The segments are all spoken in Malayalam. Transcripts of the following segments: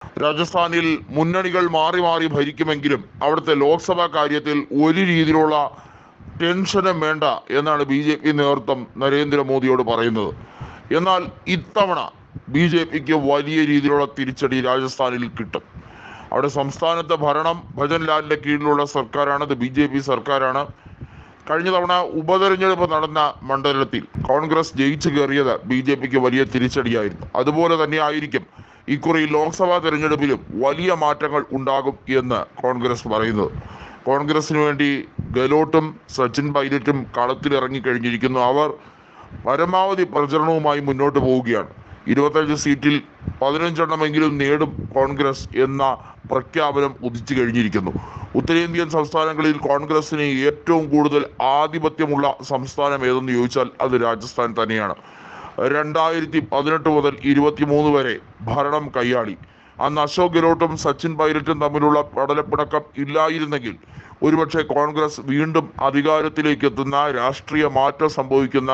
രാജസ്ഥാനിൽ മുന്നണികൾ മാറി മാറി ഭരിക്കുമെങ്കിലും അവിടുത്തെ ലോക്സഭാ കാര്യത്തിൽ ഒരു രീതിയിലുള്ള ടെൻഷനും വേണ്ട എന്നാണ് BJP നേതൃത്വം നരേന്ദ്രമോദിയോട് പറയുന്നത്. എന്നാൽ ഇത്തവണ BJPക്ക് വലിയ രീതിയിലുള്ള തിരിച്ചടി രാജസ്ഥാനിൽ കിട്ടും. അവിടെ സംസ്ഥാനത്തെ ഭരണം ഭജൻലാലിന്റെ കീഴിലുള്ള സർക്കാരാണ്, അത് BJP സർക്കാരാണ്. കഴിഞ്ഞ തവണ ഉപതെരഞ്ഞെടുപ്പ് നടന്ന മണ്ഡലത്തിൽ കോൺഗ്രസ് ജയിച്ചു കയറിയത് BJPക്ക് വലിയ തിരിച്ചടിയായിരുന്നു. അതുപോലെ തന്നെ ആയിരിക്കും ഇക്കുറി ലോക്സഭാ തെരഞ്ഞെടുപ്പിലും വലിയ മാറ്റങ്ങൾ ഉണ്ടാകും എന്ന് കോൺഗ്രസ് പറയുന്നത്. കോൺഗ്രസിന് വേണ്ടി ഗെലോട്ടും സച്ചിൻ പൈലറ്റും കളത്തിലിറങ്ങി കഴിഞ്ഞിരിക്കുന്നു. അവർ പരമാവധി പ്രചരണവുമായി മുന്നോട്ട് പോവുകയാണ്. 25 സീറ്റിൽ 15 നേടും കോൺഗ്രസ് എന്ന പ്രഖ്യാപനം ഉദിച്ചു കഴിഞ്ഞിരിക്കുന്നു. ഉത്തരേന്ത്യൻ സംസ്ഥാനങ്ങളിൽ കോൺഗ്രസിന് ഏറ്റവും കൂടുതൽ ആധിപത്യമുള്ള സംസ്ഥാനം ഏതെന്ന് ചോദിച്ചാൽ അത് രാജസ്ഥാൻ തന്നെയാണ്. 2018 മുതൽ 23 വരെ ഭരണം കൈയാളി. അന്ന് അശോക് ഗെലോട്ടും സച്ചിൻ പൈലറ്റും തമ്മിലുള്ള പടലപ്പിണക്കം ഇല്ലായിരുന്നെങ്കിൽ ഒരുപക്ഷെ കോൺഗ്രസ് വീണ്ടും അധികാരത്തിലേക്ക് എത്തുന്ന, രാഷ്ട്രീയ മാറ്റം സംഭവിക്കുന്ന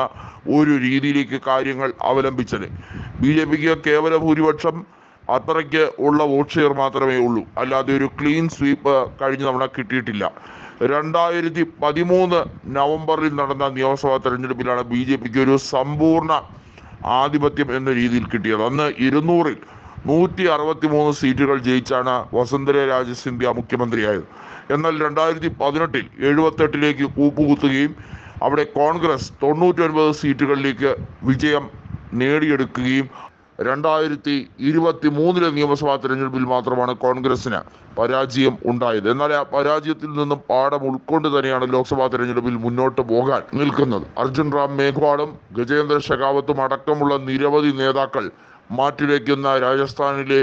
ഒരു രീതിയിലേക്ക് കാര്യങ്ങൾ അവലംബിച്ചത്. BJPക്ക് കേവല ഭൂരിപക്ഷം അത്രയ്ക്ക് ഉള്ള വോട്ട് ഷെയർ മാത്രമേ ഉള്ളൂ, അല്ലാതെ ഒരു ക്ലീൻ സ്വീപ്പ് കഴിഞ്ഞ തവണ കിട്ടിയിട്ടില്ല. 2013 നവംബറിൽ നടന്ന നിയമസഭാ തെരഞ്ഞെടുപ്പിലാണ് BJPക്ക് ഒരു സമ്പൂർണ്ണ ആധിപത്യം എന്ന രീതിയിൽ കിട്ടിയത്. അന്ന് 200-ൽ 163 സീറ്റുകൾ ജയിച്ചാണ് വസുന്ധര രാജ സിന്ധ്യ മുഖ്യമന്ത്രിയായത്. എന്നാൽ 2018-ൽ 78-ലേക്ക് കൂപ്പുകുത്തുകയും അവിടെ കോൺഗ്രസ് 99 സീറ്റുകളിലേക്ക് വിജയം നേടിയെടുക്കുകയും 2023-ലെ നിയമസഭാ തെരഞ്ഞെടുപ്പിൽ മാത്രമാണ് കോൺഗ്രസിന് പരാജയം ഉണ്ടായത്. എന്നാൽ ആ പരാജയത്തിൽ നിന്നും പാഠം ഉൾക്കൊണ്ട് തന്നെയാണ് ലോക്സഭാ തെരഞ്ഞെടുപ്പിൽ മുന്നോട്ട് പോകാൻ നിൽക്കുന്നത്. അർജുൻ റാം മേഘ്വാളും ഗജേന്ദ്ര ഷെഖാവത്തും അടക്കമുള്ള നിരവധി നേതാക്കൾ മാറ്റിവെക്കുന്ന രാജസ്ഥാനിലെ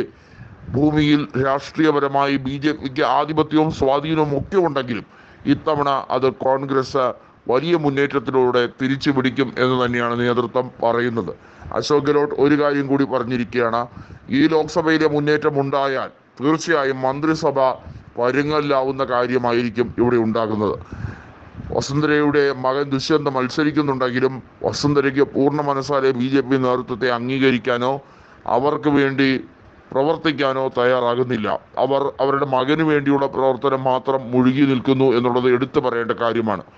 ഭൂമിയിൽ രാഷ്ട്രീയപരമായി BJPക്ക് ആധിപത്യവും സ്വാധീനവും ഒക്കെ ഉണ്ടെങ്കിലും ഇത്തവണ അത് കോൺഗ്രസ് വലിയ മുന്നേറ്റത്തിലൂടെ തിരിച്ചു പിടിക്കും എന്ന് തന്നെയാണ് നേതൃത്വം പറയുന്നത്. അശോക് ഗെലോട്ട് ഒരു കാര്യം കൂടി പറഞ്ഞിരിക്കുകയാണ്. ഈ ലോക്സഭയിലെ മുന്നേറ്റം ഉണ്ടായാൽ തീർച്ചയായും മന്ത്രിസഭ പരുങ്ങല്ലാവുന്ന കാര്യമായിരിക്കും ഇവിടെ ഉണ്ടാകുന്നത്. വസുന്ധരയുടെ മകൻ ദുഷ്യന്ത് മത്സരിക്കുന്നുണ്ടെങ്കിലും വസുന്ധരയ്ക്ക് പൂർണ്ണ മനസ്സാലെ BJP നേതൃത്വത്തെ അംഗീകരിക്കാനോ അവർക്ക് വേണ്ടി പ്രവർത്തിക്കാനോ തയ്യാറാകുന്നില്ല. അവർ അവരുടെ മകന് വേണ്ടിയുള്ള പ്രവർത്തനം മാത്രം മുഴുകി നിൽക്കുന്നു എന്നുള്ളത് എടുത്തു പറയേണ്ട കാര്യമാണ്.